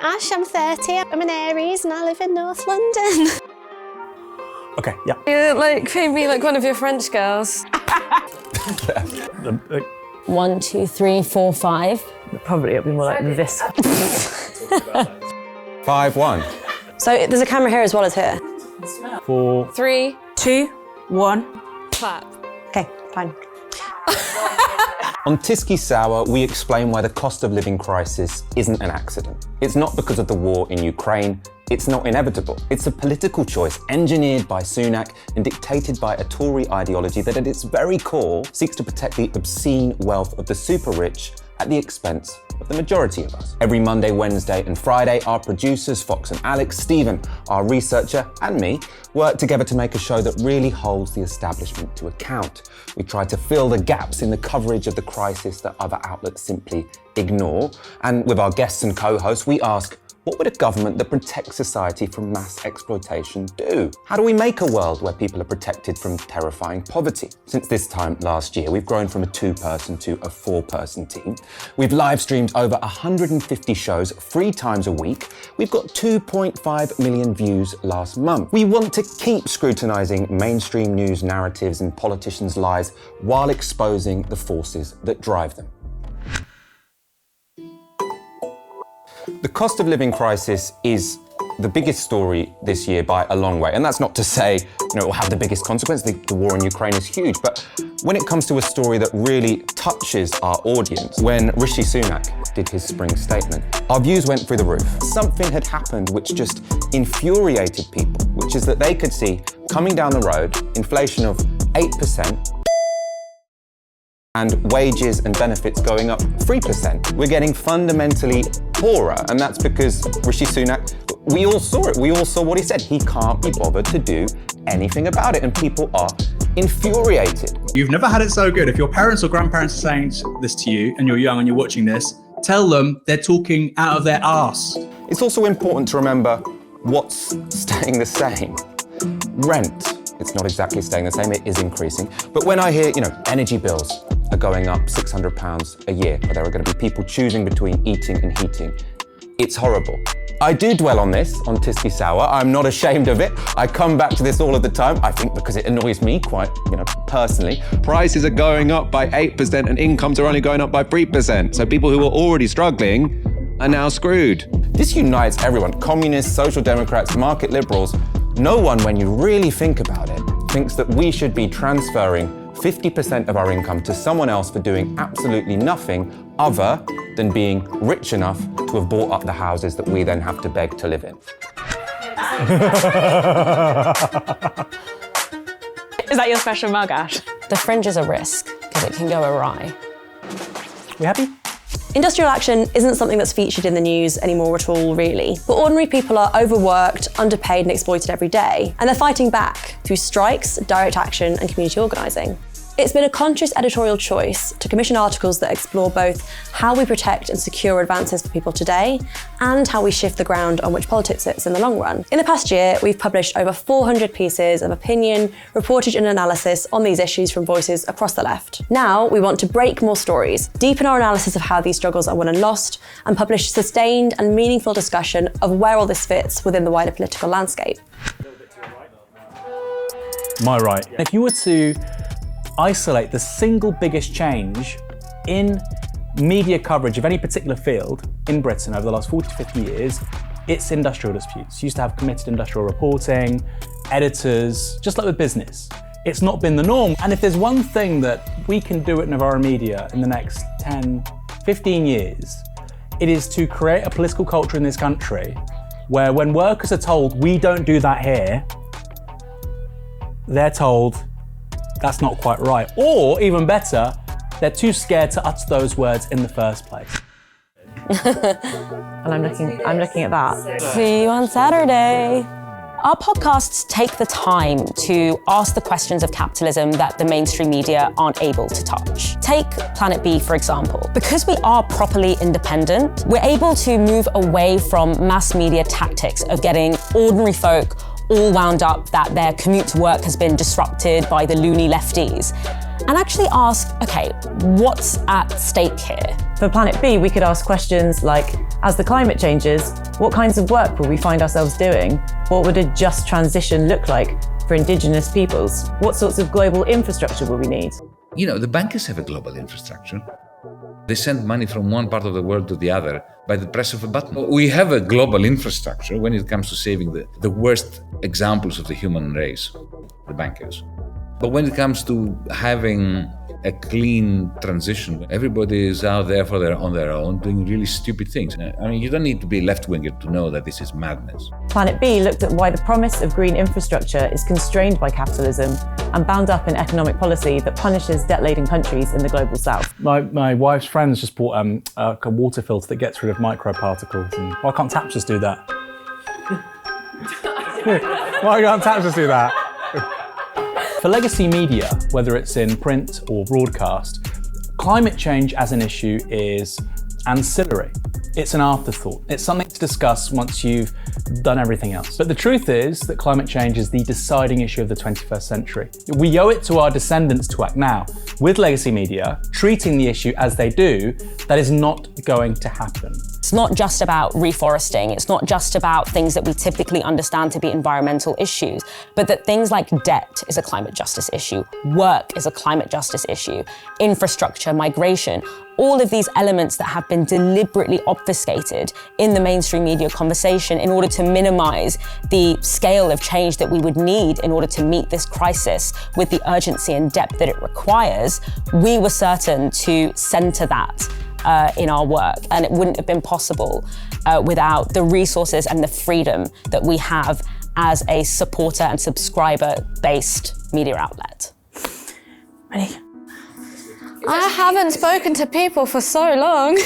Ash, I'm 30, I'm an Aries and I live in North London. Okay, yeah. You look like maybe like one of your French girls. 1, 2, 3, 4, 5. Probably it'll be more like this. 5-1. So there's a camera here as well as here. 4. 3, 2, 1. clap. Okay, fine. On Tisky Sour, we explain why the cost of living crisis isn't an accident. It's not because of the war in Ukraine. It's not inevitable. It's a political choice engineered by Sunak and dictated by a Tory ideology that at its very core seeks to protect the obscene wealth of the super rich at the expense of the majority of us. Every Monday, Wednesday and Friday, our producers, Fox and Alex, Stephen, our researcher, and me, work together to make a show that really holds the establishment to account. We try to fill the gaps in the coverage of the crisis that other outlets simply ignore. And with our guests and co-hosts, we ask, what would a government that protects society from mass exploitation do? How do we make a world where people are protected from terrifying poverty? Since this time last year, we've grown from a 2-person to a 4-person team. We've live streamed over 150 shows 3 times a week. We've got 2.5 million views last month. We want to keep scrutinizing mainstream news narratives and politicians' lies while exposing the forces that drive them. The cost of living crisis is the biggest story this year by a long way. And that's not to say, it will have the biggest consequence. The war in Ukraine is huge. But when it comes to a story that really touches our audience, when Rishi Sunak did his spring statement, our views went through the roof. Something had happened which just infuriated people, which is that they could see coming down the road inflation of 8%, and wages and benefits going up 3%. We're getting fundamentally poorer, and that's because Rishi Sunak, we all saw it. We all saw what he said. He can't be bothered to do anything about it, and people are infuriated. You've never had it so good. If your parents or grandparents are saying this to you and you're young and you're watching this, tell them they're talking out of their arse. It's also important to remember what's staying the same. Rent. It's not exactly staying the same, it is increasing. But when I hear, energy bills are going up £600 a year, or there are going to be people choosing between eating and heating, it's horrible. I do dwell on this on Tisky Sour. I'm not ashamed of it. I come back to this all of the time, I think because it annoys me quite, personally. Prices are going up by 8% and incomes are only going up by 3%. So people who are already struggling are now screwed. This unites everyone, communists, social democrats, market liberals. No one, when you really think about it, thinks that we should be transferring 50% of our income to someone else for doing absolutely nothing other than being rich enough to have bought up the houses that we then have to beg to live in. Is that your special mug, Ash? The fringe is a risk, because it can go awry. We happy? Industrial action isn't something that's featured in the news anymore at all, really. But ordinary people are overworked, underpaid and exploited every day, and they're fighting back through strikes, direct action and community organising. It's been a conscious editorial choice to commission articles that explore both how we protect and secure advances for people today and how we shift the ground on which politics sits in the long run. In the past year, we've published over 400 pieces of opinion, reportage and analysis on these issues from voices across the left. Now, we want to break more stories, deepen our analysis of how these struggles are won and lost, and publish sustained and meaningful discussion of where all this fits within the wider political landscape. My right. If you were to isolate the single biggest change in media coverage of any particular field in Britain over the last 40 to 50 years, it's industrial disputes. You used to have committed industrial reporting, editors, just like with business. It's not been the norm. And if there's one thing that we can do at Novara Media in the next 10, 15 years, it is to create a political culture in this country where when workers are told, we don't do that here, they're told, that's not quite right. Or even better, they're too scared to utter those words in the first place. And I'm looking at that. See you on Saturday. Our podcasts take the time to ask the questions of capitalism that the mainstream media aren't able to touch. Take Planet B, for example. Because we are properly independent, we're able to move away from mass media tactics of getting ordinary folk all wound up that their commute to work has been disrupted by the loony lefties, and actually ask, okay, what's at stake here? For Planet B, we could ask questions like, as the climate changes, what kinds of work will we find ourselves doing? What would a just transition look like for indigenous peoples? What sorts of global infrastructure will we need? You know, the bankers have a global infrastructure. They send money from one part of the world to the other by the press of a button. We have a global infrastructure when it comes to saving the worst examples of the human race, the bankers. But when it comes to having a clean transition, everybody is out there on their own doing really stupid things. I mean, you don't need to be left-winger to know that this is madness. Planet B looked at why the promise of green infrastructure is constrained by capitalism and bound up in economic policy that punishes debt-laden countries in the global south. My wife's friends just bought a water filter that gets rid of microparticles. And why can't taps just do that? Why can't taps just do that? For legacy media, whether it's in print or broadcast, climate change as an issue is ancillary. It's an afterthought. It's something to discuss once you've done everything else. But the truth is that climate change is the deciding issue of the 21st century. We owe it to our descendants to act now. With legacy media treating the issue as they do, that is not going to happen. It's not just about reforesting. It's not just about things that we typically understand to be environmental issues, but that things like debt is a climate justice issue, work is a climate justice issue, infrastructure, migration, all of these elements that have been deliberately obfuscated in the mainstream media conversation in order to minimize the scale of change that we would need in order to meet this crisis with the urgency and depth that it requires, we were certain to center that in our work, and it wouldn't have been possible without the resources and the freedom that we have as a supporter and subscriber-based media outlet. Ready? I haven't spoken to people for so long.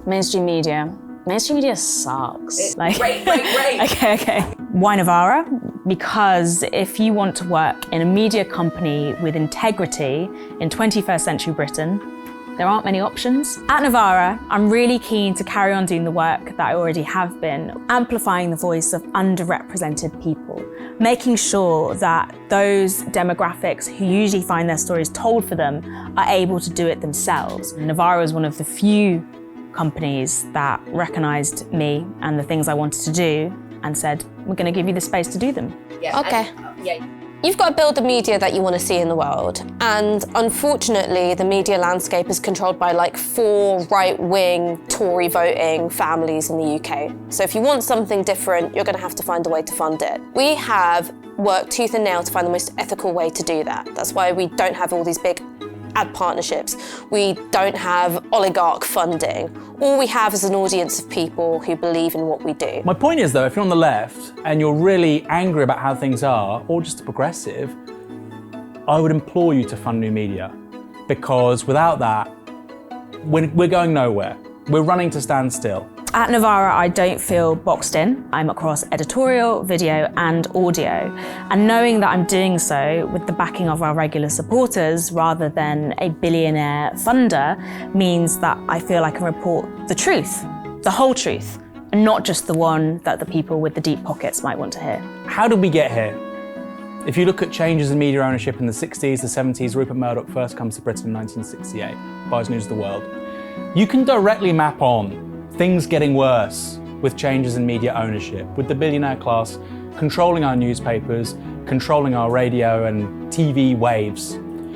Mainstream media sucks. Great. Okay. Why Novara? Because if you want to work in a media company with integrity in 21st century Britain, there aren't many options. At Novara, I'm really keen to carry on doing the work that I already have been, amplifying the voice of underrepresented people, making sure that those demographics who usually find their stories told for them are able to do it themselves. Novara is one of the few companies that recognized me and the things I wanted to do and said, we're going to give you the space to do them. Yeah, Okay. Yeah. You've got to build the media that you want to see in the world. And unfortunately, the media landscape is controlled by like 4 right-wing Tory voting families in the UK. So if you want something different, you're going to have to find a way to fund it. We have worked tooth and nail to find the most ethical way to do that. That's why we don't have all these big ad partnerships. We don't have oligarch funding. All we have is an audience of people who believe in what we do. My point is though, if you're on the left and you're really angry about how things are, or just a progressive, I would implore you to fund new media, because without that, we're going nowhere. We're running to stand still. At Novara, I don't feel boxed in. I'm across editorial, video, and audio. And knowing that I'm doing so with the backing of our regular supporters rather than a billionaire funder means that I feel I can report the truth, the whole truth, and not just the one that the people with the deep pockets might want to hear. How did we get here? If you look at changes in media ownership in the 60s, the 70s, Rupert Murdoch first comes to Britain in 1968, buys News of the World. You can directly map on things getting worse with changes in media ownership, with the billionaire class controlling our newspapers, controlling our radio and TV waves.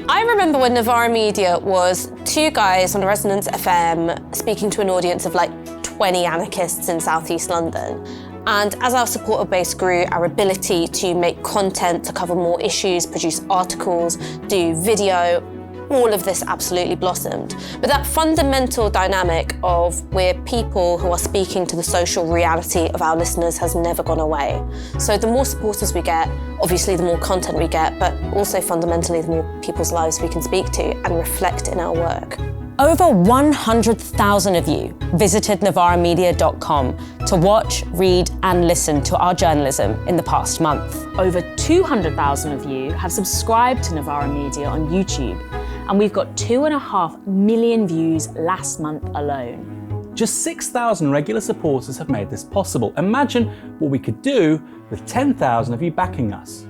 I remember when Novara Media was 2 guys on Resonance FM speaking to an audience of like 20 anarchists in Southeast London. And as our supporter base grew, our ability to make content, to cover more issues, produce articles, do video, all of this absolutely blossomed. But that fundamental dynamic of we're people who are speaking to the social reality of our listeners has never gone away. So the more supporters we get, obviously the more content we get, but also fundamentally the more people's lives we can speak to and reflect in our work. Over 100,000 of you visited novaramedia.com to watch, read, and listen to our journalism in the past month. Over 200,000 of you have subscribed to Novara Media on YouTube, and we've got 2.5 million views last month alone. Just 6,000 regular supporters have made this possible. Imagine what we could do with 10,000 of you backing us.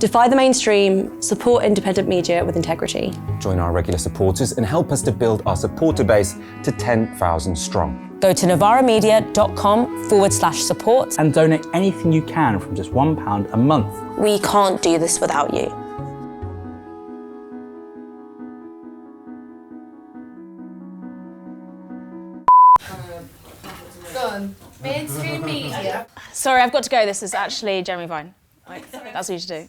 Defy the mainstream, support independent media with integrity. Join our regular supporters and help us to build our supporter base to 10,000 strong. Go to novaramedia.com/support And donate anything you can from just £1 a month. We can't do this without you. Mainstream media. Sorry, I've got to go. This is actually Jeremy Vine. That's what you should do.